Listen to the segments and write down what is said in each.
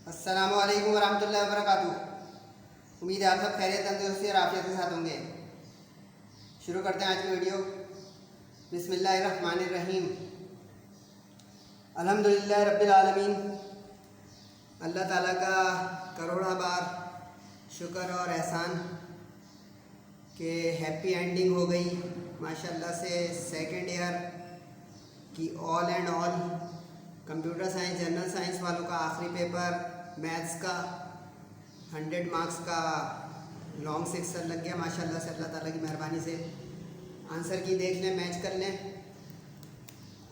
अस्सलामुअलैकुम वरहमतुल्लाहि वबरकातुहू। उम्मीद है आप सब खैरियत तंदुरुस्ती और आफियत के साथ होंगे। शुरू करते हैं आज की वीडियो। बिस्मिल्लाहिर्रहमानिर्रहीम। अल्हम्दुलिल्लाह रब्बिल आलमीन। अल्लाह ताला का करोड़ा बार शुक्र और एहसान कि हैप्पी एंडिंग हो गई माशाल्लाह से सेकंड ईयर की all and all computer science general science वालों का आखिरी पेपर मैथ्स का 100 मार्क्स का लॉन्ग सेक्शन लग गया माशाल्लाह से। अल्लाह ताला की मेहरबानी से आंसर की देख लें, मैच कर लें।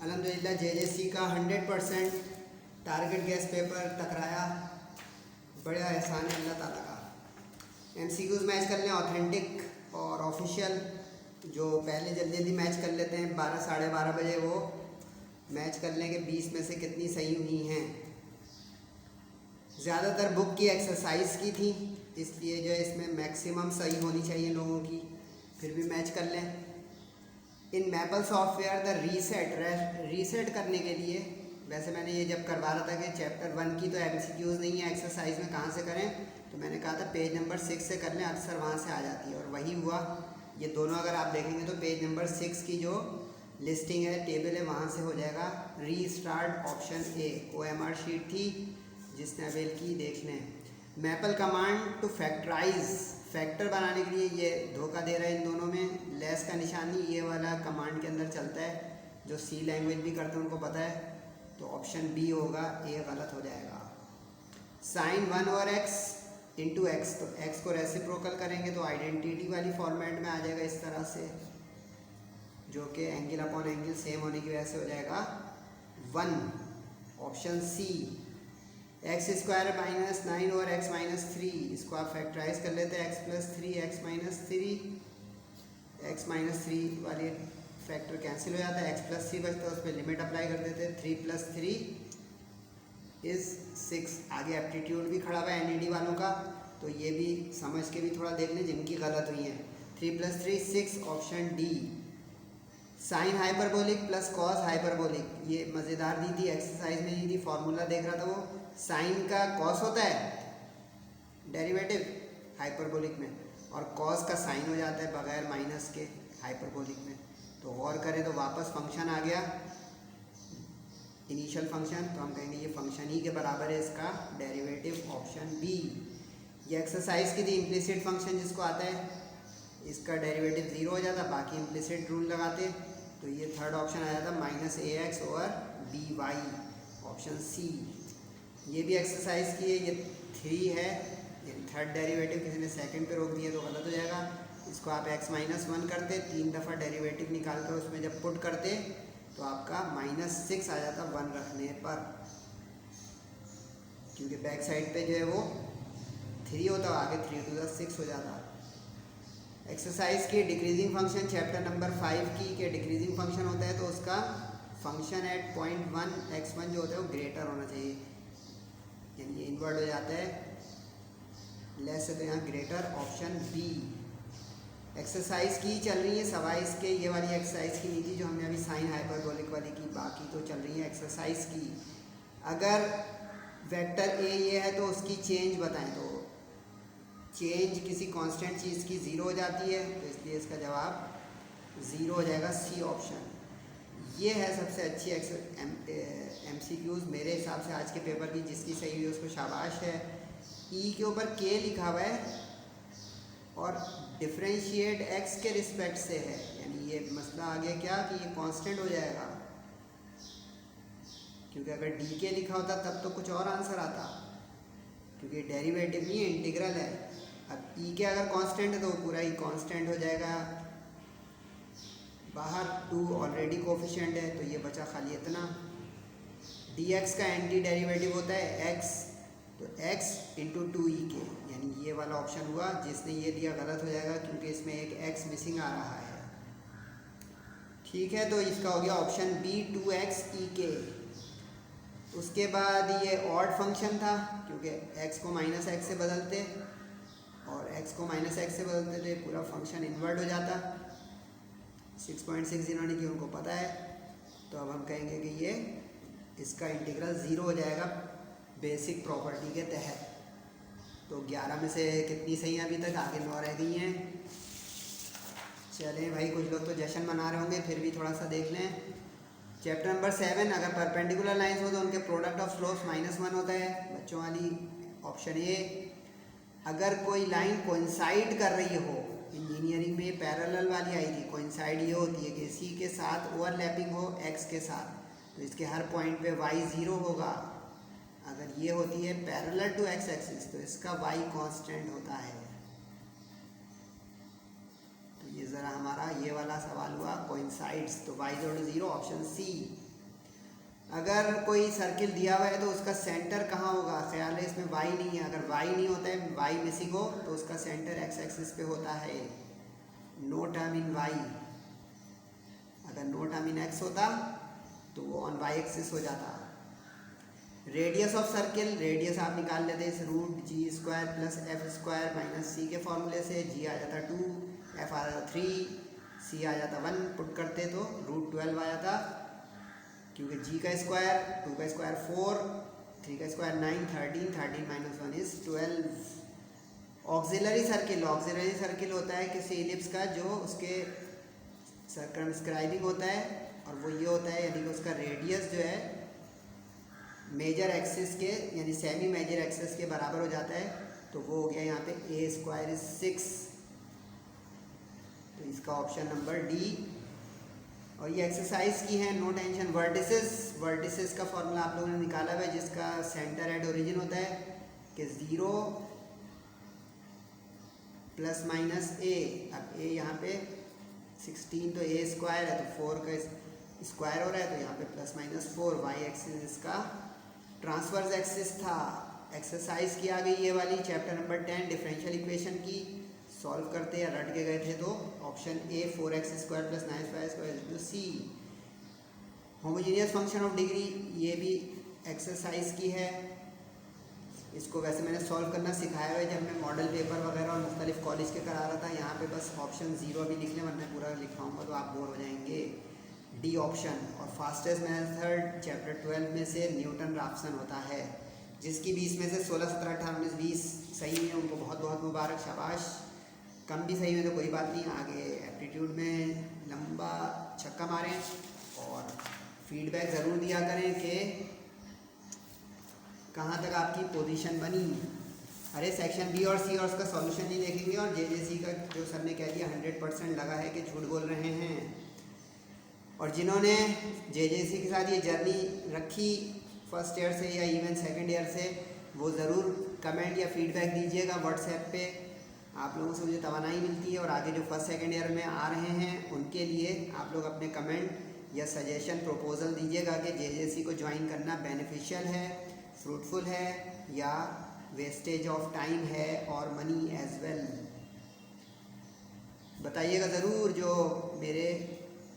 अल्हम्दुलिल्लाह जेजेसी का 100% टारगेट गैस पेपर टकराया, बड़ा एहसान है अल्लाह ताला का। एमसीक्यूज़ मैच कर लें, ऑथेंटिक और ऑफिशियल। जो पहले जल्दी जल्दी मैच कर लेते हैं 12 साढ़े 12 बजे, वो मैच कर लें कि 20 में से कितनी सही हुई हैं। ज़्यादातर बुक की एक्सरसाइज की थी, इसलिए जो है इसमें मैक्सिमम सही होनी चाहिए लोगों की, फिर भी मैच कर लें। इन मैपल सॉफ्टवेयर द रीसेट करने के लिए, वैसे मैंने ये जब करवा रहा था कि चैप्टर 1 की तो एमसीक्यूज़ नहीं है, एक्सरसाइज में कहाँ से करें, तो मैंने कहा था पेज नंबर 6 से कर लें, अक्सर वहाँ से आ जाती है, और वही हुआ। ये दोनों अगर आप देखेंगे तो पेज नंबर 6 की जो लिस्टिंग है, टेबल है, वहाँ से हो जाएगा। Restart option A, OMR sheet थी, जिसने अवेल की देख लें। Maple command to factorise, factor बनाने के लिए ये धोखा दे रहा है इन दोनों में। लेस का निशानी ये वाला कमांड के अंदर चलता है, जो सी लैंग्वेज भी करते हैं उनको पता है, तो ऑप्शन बी होगा, ए गलत हो जाएगा। साइन 1/x इंटू एक्स, तो एक्स को रेसिप्रोकल करेंगे तो आइडेंटिटी वाली फॉर्मेट में आ जाएगा इस तरह से, जो कि एंगल अपॉन एंगल सेम होने की वजह से हो जाएगा 1। Option C, x square -9/x-3, इसको आप फैक्टराइज कर लेते हैं, x+3 x-3 वाली फैक्टर कैंसिल हो जाता है, x+3 बचता है, उस पर लिमिट अप्लाई कर देते हैं। 3 + 3 = 6। आगे एप्टीट्यूड भी खड़ा हुआ है NED वालों का, तो ये भी समझ के भी थोड़ा देख लें जिनकी गलत हुई है। 3 + 3 6, option D. Sine hyperbolic plus cos hyperbolic, ये मज़ेदार दी थी, एक्सरसाइज में दी थी, फार्मूला देख रहा था वो। साइन का कॉस होता है डेरिवेटिव हाइपरबोलिक में, और कॉस का साइन हो जाता है बगैर माइनस के हाइपरबोलिक में। तो गौर करें तो वापस फंक्शन आ गया, इनिशियल फंक्शन, तो हम कहेंगे ये फंक्शन ही के बराबर है, इसका डेरिवेटिव ऑप्शन बी। ये एक्सरसाइज की थी, इम्प्लिसिट फंक्शन जिसको आता है, इसका डेरिवेटिव 0 हो जाता, बाकी इम्प्लिसिट रूल लगाते तो ये थर्ड ऑप्शन आ जाता -ax/by, ऑप्शन सी। ये भी एक्सरसाइज की है, ये 3 है, ये थर्ड डेरिवेटिव, किसी ने सेकंड पे रोक दिया तो गलत हो जाएगा। इसको आप x-1 करते, 3 दफ़ा डेरिवेटिव निकाल कर उसमें जब पुट करते तो आपका -6 आ जाता 1 रखने पर, क्योंकि बैक साइड पे जो है वो 3 होता है, आगे 3 × 6 हो जाता। एक्सरसाइज की डिक्रीजिंग फंक्शन चैप्टर नंबर 5 की, के डिक्रीजिंग फंक्शन होता है तो उसका फंक्शन एट पॉइंट 1 x1 जो होता है वो ग्रेटर होना चाहिए, यानी ये इन्वर्ट हो जाता है लेस से, तो यहाँ ग्रेटर, ऑप्शन बी। एक्सरसाइज की चल रही है सवाई इसके, ये वाली एक्सरसाइज की नहीं थी जो हमने अभी साइन हाइपरबोलिक वाली की, बाकी तो चल रही है एक्सरसाइज की। अगर वेक्टर ए ये है तो उसकी चेंज बताएं, तो चेंज किसी कांस्टेंट चीज़ की 0 हो जाती है, तो इसलिए इसका जवाब 0 हो जाएगा, सी ऑप्शन। ये है सबसे अच्छी MCQs मेरे हिसाब से आज के पेपर की, जिसकी सही हुई उसको शाबाश है। ई के ऊपर के लिखा हुआ है और डिफरेंशिएट एक्स के रिस्पेक्ट से है, यानी ये मसला आ गया क्या कि ये कांस्टेंट हो जाएगा, क्योंकि अगर डी के लिखा होता तब तो कुछ और आंसर आता, क्योंकि डेरिवेटिव नहीं है, इंटीग्रल है। अब ई के अगर कांस्टेंट है तो पूरा ही कांस्टेंट हो जाएगा, बाहर 2 ऑलरेडी कोफिशिएंट है, तो ये बचा खाली इतना। dx का एंटी डेरिवेटिव होता है x, तो x × 2e, यानी ये वाला ऑप्शन हुआ, जिसने ये दिया गलत हो जाएगा क्योंकि इसमें एक x मिसिंग आ रहा है। ठीक है, तो इसका हो गया ऑप्शन बी 2xe। उसके बाद ये ऑड फंक्शन था, क्योंकि x को -x से बदलते और x को -x से बदलते तो ये पूरा फंक्शन इन्वर्ट हो जाता। 6.6 जिन्होंने की उनको पता है, तो अब हम कहेंगे कि ये इसका इंटीग्रल 0 हो जाएगा बेसिक प्रॉपर्टी के तहत। तो 11 में से कितनी सही हैं अभी तक? आगे 9 रह गई हैं। चलें भाई, कुछ लोग तो जश्न मना रहे होंगे, फिर भी थोड़ा सा देख लें। चैप्टर नंबर 7, अगर परपेंडिकुलर लाइंस हो तो उनके प्रोडक्ट ऑफ स्लोप्स -1 होता है। बच्चों वाली ऑप्शन ए। अगर कोई लाइन कोइंसाइड कर रही हो, इंजीनियरिंग में पैरेलल वाली आई थी, कोइंसाइड ये होती है कि सी के साथ ओवरलैपिंग हो एक्स के साथ, तो इसके हर पॉइंट पे y 0 होगा। अगर ये होती है पैरेलल टू एक्स एक्सिस तो इसका y कांस्टेंट होता है। तो ये ज़रा हमारा ये वाला सवाल हुआ कोइंसाइड्स, तो y = 0, ऑप्शन सी। अगर कोई सर्किल दिया हुआ है तो उसका सेंटर कहाँ होगा? ख्याल है इसमें y नहीं है। अगर y नहीं होता है, y मिसिंग हो, तो उसका सेंटर एक्स एक्सिस पे होता है। No term in y। अगर नो टर्म इन x होता तो वो ऑन y एक्सिस हो जाता। रेडियस ऑफ सर्किल, रेडियस आप निकाल लेते इस √g² + f² - c के फॉर्मूले से। g आ जाता 2, f आ जाता 3, c आ जाता 1, पुट करते तो √12 आ जाता, क्योंकि g का स्क्वायर 2 का स्क्वायर 4, 3 का square 9, 13, 13 - 1 = 12। Auxiliary circle, auxiliary circle होता है किसी इलिप्स का जो उसके सर्कमस्क्राइबिंग होता है, और वो ये होता है यानी कि उसका रेडियस जो है मेजर एक्सिस के यानी सेमी मेजर एक्सिस के बराबर हो जाता है। तो वो हो गया यहाँ पे a² = 6, तो इसका ऑप्शन नंबर डी। और ये एक्सरसाइज की है, नो टेंशन। वर्टिसेस का फॉर्मूला आप लोगों ने निकाला हुआ है, जिसका सेंटर एट ओरिजिन होता है कि 0 ± a। अब a यहाँ पे 16 तो a² है, तो 4 का स्क्वायर हो रहा है, तो यहाँ पे ±4। y एक्सिस इसका ट्रांसवर्स एक्सिस था। एक्सरसाइज की आ गई ये वाली, चैप्टर नंबर 10 डिफरेंशियल इक्वेशन की। सॉल्व करते या रट के गए थे तो option A 4x² + 9y² = c। Homogeneous function of degree, ये भी एक्सरसाइज की है। इसको वैसे मैंने सॉल्व करना सिखाया हुआ है जब मैं मॉडल पेपर वगैरह और मुख्तलिफ कॉलेज के करा रहा था। यहाँ पे बस ऑप्शन 0 भी लिख लें, वरना पूरा लिखाऊंगा तो आप बोर हो जाएंगे। D option. और फास्टेस्ट मेथड चैप्टर 12 में से न्यूटन राफ्सन होता है, जिसकी 20 में से 16, 17, 18, 19, 20 सही है, उनको बहुत बहुत मुबारक, शाबाश। कम भी सही है तो कोई बात नहीं, आगे एप्टीट्यूड में लंबा छक्का मारें और फीडबैक ज़रूर दिया करें कि कहाँ तक आपकी पोजीशन बनी। अरे सेक्शन बी और सी और उसका सॉल्यूशन नहीं देखेंगे, और जेजेसी का जो सर ने कह दिया 100% लगा है कि झूठ बोल रहे हैं। और जिन्होंने जेजेसी के साथ ये जर्नी रखी फर्स्ट ईयर से या इवन सेकंड ईयर से, वो ज़रूर कमेंट या फीडबैक दीजिएगा व्हाट्सएप पे। आप लोगों से मुझे तवानाई मिलती है। और आगे जो फर्स्ट सेकंड ईयर में आ रहे हैं उनके लिए आप लोग अपने कमेंट या सजेशन प्रपोजल दीजिएगा कि जेजेसी को ज्वाइन करना बेनिफिशियल है, फ्रूटफुल है, या वेस्टेज ऑफ टाइम है और मनी एज वेल। बताइएगा ज़रूर, जो मेरे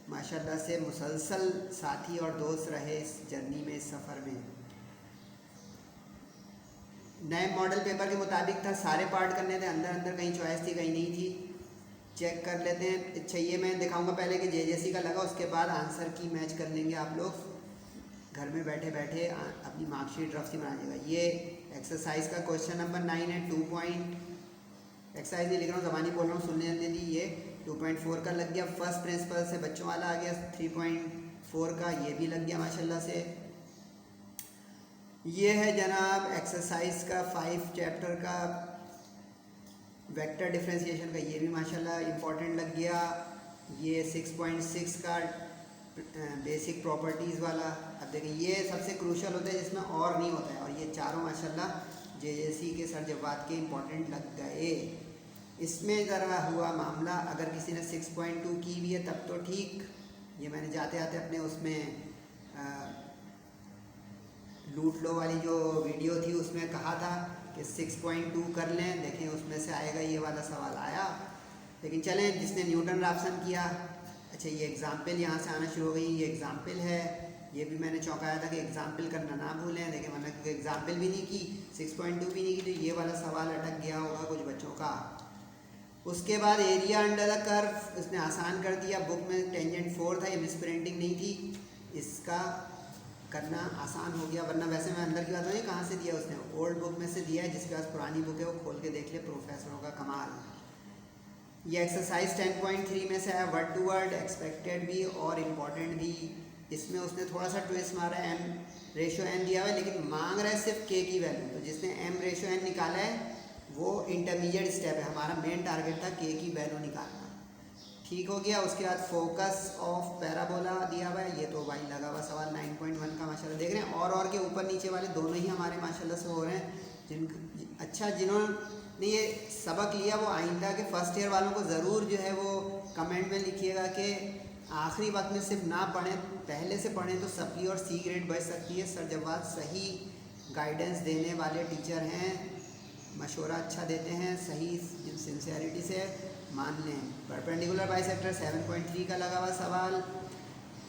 माशाल्लाह से मुसलसल साथी और दोस्त रहे इस जर्नी में, इस सफ़र में। नए मॉडल पेपर के मुताबिक था, सारे पार्ट करने थे, अंदर अंदर कहीं चॉइस थी कहीं नहीं थी, चेक कर लेते हैं। अच्छा, ये मैं दिखाऊंगा पहले कि जेजेसी का लगा, उसके बाद आंसर की मैच कर लेंगे आप लोग। घर में बैठे बैठे अपनी मार्कशीट रफ सी बनाइएगा। ये एक्सरसाइज का क्वेश्चन नंबर 9 है। 2 पॉइंट एक्सरसाइज नहीं लिख रहा हूँ, ज़बानी बोल रहा हूँ, सुनने दीजिए। ये 2.4 का लग गया, फर्स्ट प्रिंसिपल से बच्चों वाला आ गया। 3.4 का ये भी लग गया माशाल्लाह से। ये है जनाब एक्सरसाइज का 5 चैप्टर का वेक्टर डिफरेंशिएशन का, ये भी माशाल्लाह इम्पोर्टेंट लग गया। ये 6.6 का बेसिक प्रॉपर्टीज़ वाला। अब देखिए, ये सबसे क्रूशल होता है जिसमें और नहीं होता है, और ये चारों माशाल्लाह जेजेसी के सर जवाब के इम्पोर्टेंट लग गए। इसमें ज़रा हुआ मामला, अगर किसी ने 6.2 की भी है तब तो ठीक। ये मैंने जाते आते अपने उसमें लूट लो वाली जो वीडियो थी उसमें कहा था कि 6.2 कर लें, देखें उसमें से आएगा, ये वाला सवाल आया। लेकिन चलें, जिसने न्यूटन राफ्सन किया। अच्छा, ये एग्ज़ाम्पल यहाँ से आना शुरू हो गई, ये एग्ज़ाम्पल है। ये भी मैंने चौंकाया था कि एग्ज़ाम्पल करना ना भूलें, देखें वरना क्योंकि एग्ज़ाम्पल भी नहीं की, 6.2 भी नहीं की, तो ये वाला सवाल अटक गया होगा कुछ बच्चों का। उसके बाद एरिया अंडर द कर्व, उसने आसान कर दिया। बुक में टेंजेंट 4 था, ये मिस प्रिंटिंग नहीं थी। इसका करना आसान हो गया, वरना वैसे मैं अंदर की बात नहीं, कहाँ से दिया उसने, ओल्ड बुक में से दिया है, जिसके पास पुरानी बुक है वो खोल के देख ले, प्रोफेसरों का कमाल। ये एक्सरसाइज 10.3 में से है, वर्ड टू वर्ड, एक्सपेक्टेड भी और इम्पॉर्टेंट भी। इसमें उसने थोड़ा सा ट्विस्ट मारा है, एम रेशो एन दिया हुआ है लेकिन मांग रहा है सिर्फ के की वैल्यू, तो जिसने एम रेशो एन निकाला है वो इंटरमीडिएट स्टेप है, हमारा मेन टारगेट था के की वैल्यू निकालना। ठीक हो गया। उसके बाद फोकस ऑफ पैराबोला दिया हुआ है, ये तो भाई लगा हुआ सवाल 9.1 का माशाल्लाह देख रहे हैं, और के ऊपर नीचे वाले दोनों ही हमारे माशाल्लाह से हो रहे हैं। जिन्होंने ये सबक लिया वो आइंदा के फर्स्ट ईयर वालों को ज़रूर जो है वो कमेंट में लिखिएगा कि आखिरी वक्त में सिर्फ ना पढ़ें, पहले से पढ़ें तो सप्ली और सी ग्रेड बच सकती है। सर जवाब सही गाइडेंस देने वाले टीचर हैं, मशवरा अच्छा देते हैं, सही सिंसियरिटी से मान लें। परपेंडिकुलर बाइसेक्टर 7.3 का लगा हुआ सवाल,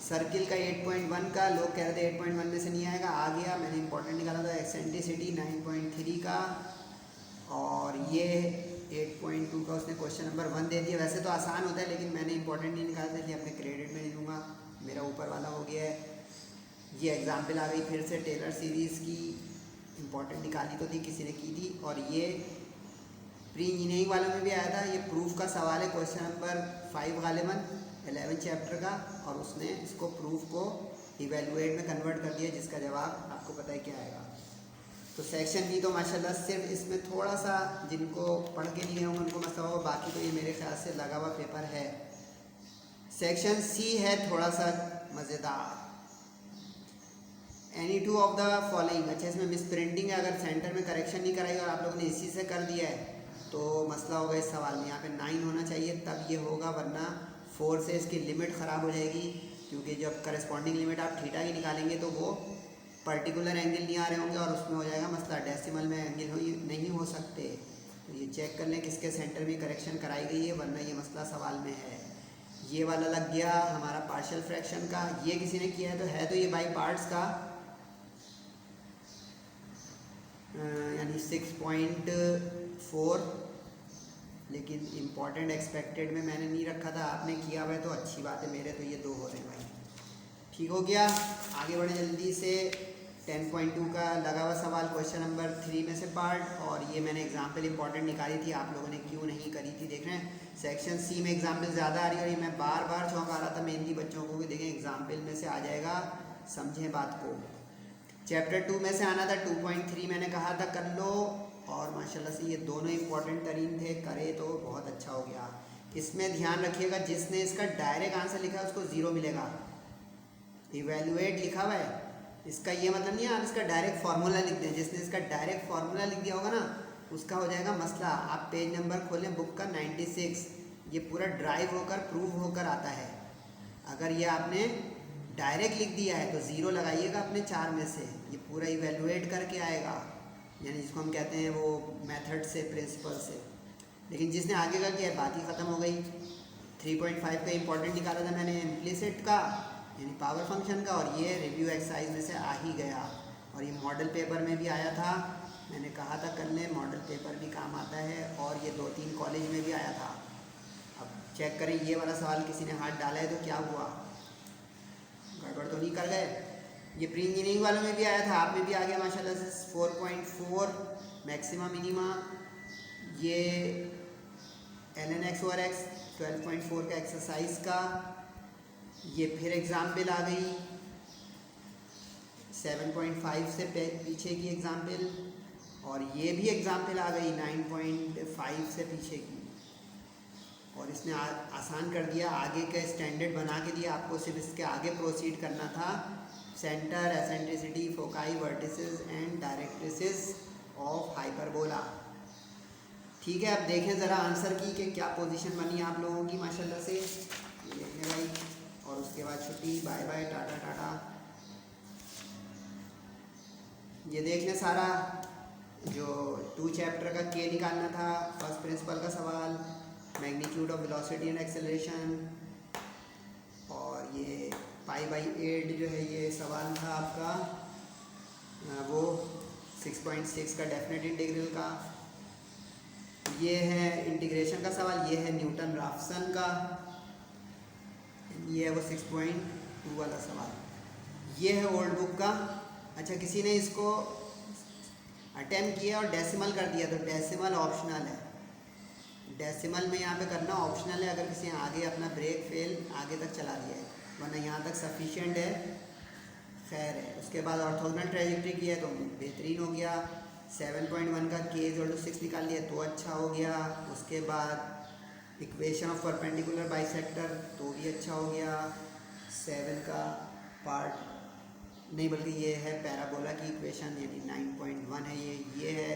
सर्किल का 8.1 का, लोग कह रहे थे 8.1 में से नहीं आएगा, आ गया, मैंने इंपॉर्टेंट निकाला था। एक्सेंट्रिसिटी 9.3 का, और ये 8.2 का उसने क्वेश्चन नंबर 1 दे दिया। वैसे तो आसान होता है लेकिन मैंने इंपॉर्टेंट नहीं निकाला था, इसलिए अपने क्रेडिट में नहीं लूँगा, मेरा ऊपर वाला हो गया है। ये एग्जाम्पल आ गई फिर से टेलर सीरीज़ की, इंपॉर्टेंट निकाली तो थी, किसी ने की थी। और ये प्री इंजीनियरिंग वालों में भी आया था, ये प्रूफ का सवाल है, क्वेश्चन नंबर 5 गालिबन 11 चैप्टर का, और उसने इसको प्रूफ को इवेलुएट में कन्वर्ट कर दिया, जिसका जवाब आपको पता है क्या आएगा। तो सेक्शन बी तो माशाल्लाह सिर्फ इसमें थोड़ा सा जिनको पढ़ के लिए होंगे उनको मसला होगा, बाकी तो ये मेरे ख्याल से लगा हुआ पेपर है। सेक्शन सी है थोड़ा सा मज़ेदार, any two of the following. अच्छा, इसमें मिस प्रिंटिंग है, अगर सेंटर में करेक्शन नहीं कराई और आप लोगों ने इसी से कर दिया है तो मसला होगा इस सवाल में। यहाँ पे 9 होना चाहिए तब ये होगा, वरना 4 से इसकी लिमिट ख़राब हो जाएगी, क्योंकि जब करस्पॉन्डिंग लिमिट आप थीटा की निकालेंगे तो वो पर्टिकुलर एंगल नहीं आ रहे होंगे और उसमें हो जाएगा मसला, डेसिमल में एंगल नहीं हो सकते। तो ये चेक कर लें किसके सेंटर में करेक्शन कराई गई है, वरना ये मसला सवाल में है। ये वाला लग गया हमारा पार्शियल फ्रैक्शन का, ये किसी ने किया है तो ये बाई पार्ट्स का, यानी 6.4, लेकिन इम्पॉर्टेंट एक्सपेक्टेड में मैंने नहीं रखा था, आपने किया हुआ है तो अच्छी बात है, मेरे तो ये 2 हो रहे हैं भाई। ठीक हो गया, आगे बढ़े जल्दी से। 10.2 का लगा हुआ सवाल, क्वेश्चन नंबर 3 में से पार्ट, और ये मैंने एग्जाम्पल इंपॉर्टेंट निकाली थी, आप लोगों ने क्यों नहीं करी थी देख रहे हैं। सेक्शन सी में एग्जाम्पल ज़्यादा आ रही है, और ये मैं बार बार चौंका रहा था मेहंदी बच्चों को कि देखें एग्जाम्पल में से आ जाएगा, समझें बात को। चैप्टर 2 में से आना था, 2.3 मैंने कहा था कर लो, और माशाल्लाह से ये दोनों इंपॉर्टेंट तरीन थे, करे तो बहुत अच्छा हो गया। इसमें ध्यान रखिएगा जिसने इसका डायरेक्ट आंसर लिखा है उसको 0 मिलेगा। इवेलुएट लिखा हुआ है, इसका ये मतलब नहीं है आप इसका डायरेक्ट फार्मूला लिख दें, जिसने इसका डायरेक्ट फार्मूला लिख दिया होगा ना उसका हो जाएगा मसला। आप पेज नंबर खोलें बुक का 96, ये पूरा ड्राइव होकर प्रूव होकर आता है। अगर ये आपने डायरेक्ट लिख दिया है तो 0 लगाइएगा अपने 4 में से, ये पूरा इवेलुएट करके आएगा, यानी जिसको हम कहते हैं वो मेथड से, प्रिंसिपल से। लेकिन जिसने आगे का किया बात ही ख़त्म हो गई। 3.5 का इंपॉर्टेंट निकाला था मैंने इम्प्लिसिट का, यानी पावर फंक्शन का, और ये रिव्यू एक्सरसाइज में से आ ही गया, और ये मॉडल पेपर में भी आया था, मैंने कहा था कर लें, मॉडल पेपर भी काम आता है, और ये 2-3 कॉलेज में भी आया था। अब चेक करें ये वाला सवाल किसी ने हाथ डाला है तो क्या हुआ, गड़बड़ तो नहीं कर गए। ये प्री इंजीनियरिंग वालों में भी आया था, आप में भी आ गया माशाल्लाह से। 4.4 मैक्सिमा मिनिमा, ये ln(x/x) 12.4 का एक्सरसाइज का, ये फिर एग्जाम्पल आ गई 7.5 से पीछे की एग्जाम्पल, और ये भी एग्जाम्पल आ गई 9.5 से पीछे की। और इसने आसान कर दिया, आगे का स्टैंडर्ड बना के दिया, आपको सिर्फ इसके आगे प्रोसीड करना था। Centre, eccentricity, foci, vertices and directrices of hyperbola. ठीक है, अब देखें ज़रा आंसर की कि क्या पोजीशन बनी आप लोगों की माशाल्लाह से, ये देखें भाई। और उसके बाद छुट्टी, बाय बाय, टाटा टाटा। ये देख लें सारा जो 2 चैप्टर का के निकालना था, फर्स्ट प्रिंसिपल का सवाल, magnitude of velocity and acceleration, और ये π/8 जो है ये सवाल था आपका वो 6.6 का डेफिनेट इंटीग्रल का। ये है इंटीग्रेशन का सवाल, ये है न्यूटन राफसन का, ये है वो 6.2 वाला सवाल। ये है ओल्ड बुक का। अच्छा, किसी ने इसको अटेम्प्ट किया और डेसिमल कर दिया, तो डेसिमल ऑप्शनल है। डेसिमल में यहाँ पे करना ऑप्शनल है, अगर किसी ने आगे अपना ब्रेक फेल आगे तक चला दिया है, वरना यहाँ तक सफिशिएंट है, खैर है। उसके बाद ऑर्थोगोनल ट्रेजेक्टरी की है तो बेहतरीन हो गया। 7.1 का k = 6 निकाल लिया तो अच्छा हो गया। उसके बाद इक्वेशन ऑफ परपेंडिकुलर बाइसेक्टर तो भी अच्छा हो गया। 7 का पार्ट नहीं, बल्कि ये है पैराबोला की इक्वेशन, यानी 9.1 है ये है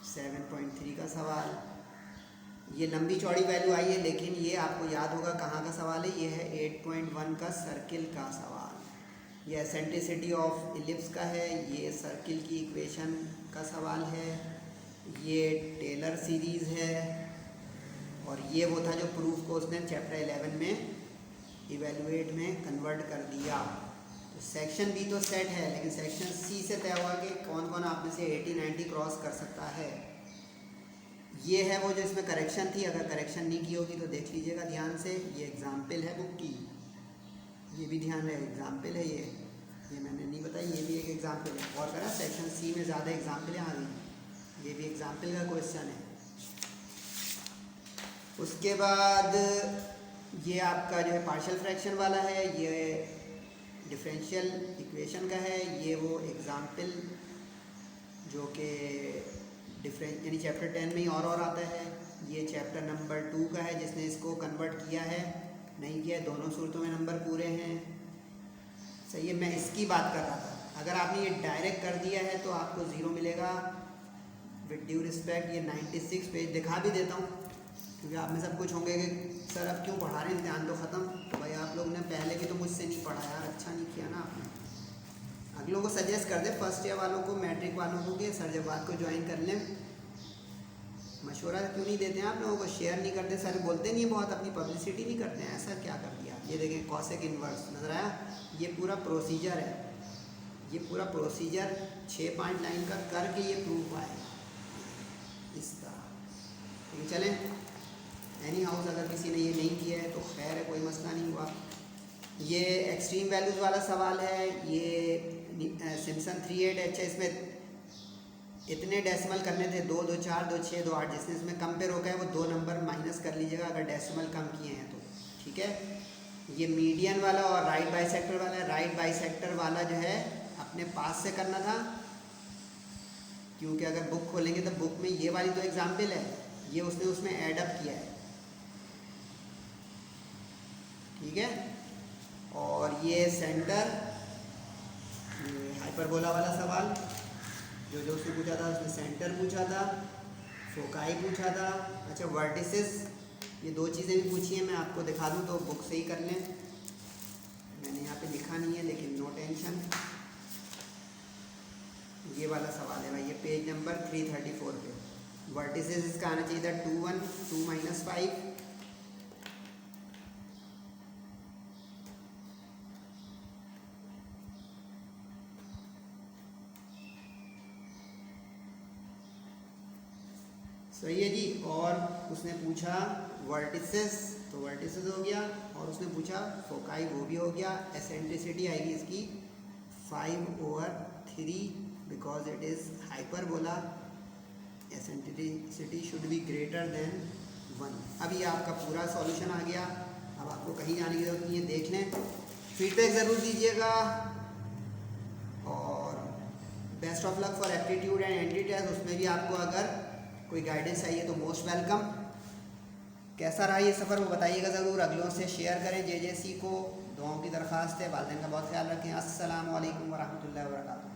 7.3 का सवाल। ये लंबी चौड़ी वैल्यू आई है, लेकिन ये आपको याद होगा कहाँ का सवाल है, ये है 8.1 का सर्किल का सवाल। ये एसेंट्रिसिटी ऑफ इलिप्स का है, ये सर्किल की इक्वेशन का सवाल है, ये टेलर सीरीज़ है, और ये वो था जो प्रूफ को उसने चैप्टर 11 में इवेलुएट में कन्वर्ट कर दिया। तो सेक्शन बी तो सेट है, लेकिन सेक्शन सी से तय हुआ कि कौन कौन आप में से 80-90 क्रॉस कर सकता है। ये है वो जो इसमें करेक्शन थी, अगर करेक्शन नहीं की होगी तो देख लीजिएगा ध्यान से। ये एग्जाम्पल है बुक की, ये भी ध्यान रहे एग्जाम्पल है ये मैंने नहीं बताई, ये भी एक एग्जाम्पल है। और करा सेक्शन सी में ज़्यादा एग्जाम्पलें आ गई, ये भी एग्जाम्पल का क्वेश्चन है। उसके बाद ये आपका जो है पार्शियल फ्रैक्शन वाला है, ये डिफरेंशियल इक्वेशन का है, ये वो एग्जाम्पल जो कि डिफरेंट यानी चैप्टर 10 में ही और आता है। ये चैप्टर नंबर 2 का है, जिसने इसको कन्वर्ट किया है, नहीं किया है, दोनों सूरतों में नंबर पूरे हैं। सही है, मैं इसकी बात कर रहा था। अगर आपने ये डायरेक्ट कर दिया है तो आपको 0 मिलेगा विद ड्यू रिस्पेक्ट। ये 96 पेज दिखा भी देता हूँ, क्योंकि आप में सब कुछ होंगे कि सर अब क्यों पढ़ा रहे हैं, इम्तिहान तो ख़त्म। तो भाई आप लोग ने पहले भी तो मुझसे नहीं पढ़ा यार, अच्छा नहीं किया ना आपने। अगलों को सजेस्ट कर दे, फर्स्ट ईयर वालों को, मैट्रिक वालों को, कि सर जब बात को ज्वाइन कर लें। मशवरा क्यों नहीं देते हैं आप लोगों को, शेयर नहीं करते, सर बोलते नहीं बहुत, अपनी पब्लिसिटी नहीं करते हैं, ऐसा क्या कर दिया। ये देखें कॉसेक इन्वर्स नजर आया, ये पूरा प्रोसीजर है, ये पूरा प्रोसीजर 6 लाइन का करके ये प्रूफ आएगा इस तरह। ठीक है, चलें। एनी हाउस अगर किसी ने ये नहीं किया है तो खैर है, कोई मसला नहीं हुआ। ये एक्सट्रीम वैल्यूज़ वाला सवाल है, ये सिम्पसन 3/8 है। अच्छा, इसमें इतने डेसिमल करने थे, 2, 2, 4, 2, 6, 2, 8, जिसने इसमें कम पे रोका है वो 2 नंबर माइनस कर लीजिएगा अगर डेसिमल कम किए हैं तो। ठीक है, ये मीडियन वाला और राइट बाइसेक्टर वाला है। राइट बाइसेक्टर वाला जो है अपने पास से करना था, क्योंकि अगर बुक खोलेंगे तो बुक में ये वाली तो एग्जाम्पल है, ये उसने उसमें एडअप किया है। ठीक है, और ये सेंटर, ये हाइपरबोला वाला सवाल जो उसने पूछा था, उसने सेंटर पूछा था, फोकाई पूछा था। अच्छा, वर्टिसेस, ये 2 चीज़ें भी पूछी हैं, मैं आपको दिखा दूं तो बुक से ही कर लें, मैंने यहाँ पे लिखा नहीं है, लेकिन नो टेंशन। ये वाला सवाल है भाई, ये पेज नंबर 334 पे। वर्टिसेस इसका आना चाहिए था 2, 1, 2 - 5। सही है जी। और उसने पूछा वर्टिसेस, तो वर्टिसेस हो गया, और उसने पूछा फोकाई, वो भी हो गया। एसेंट्रिसिटी आएगी इसकी 5/3 because it is hyperbola, eccentricity should be greater than 1। अब ये आपका पूरा सॉल्यूशन आ गया, अब आपको कहीं जाने की जरूरत नहीं है, देख लें। फीडबैक ज़रूर दीजिएगा, और best of luck for aptitude and entry test. उसमें भी आपको अगर कोई गाइडेंस चाहिए तो मोस्ट वेलकम। कैसा रहा ये सफ़र वो बताइएगा ज़रूर, अगलों से शेयर करें JJC को। दुआओं की दरख्वास्त है, वालिदैन का बहुत ख्याल रखें। अस्सलामु अलैकुम वरहमतुल्लाहि वबरकातुहू।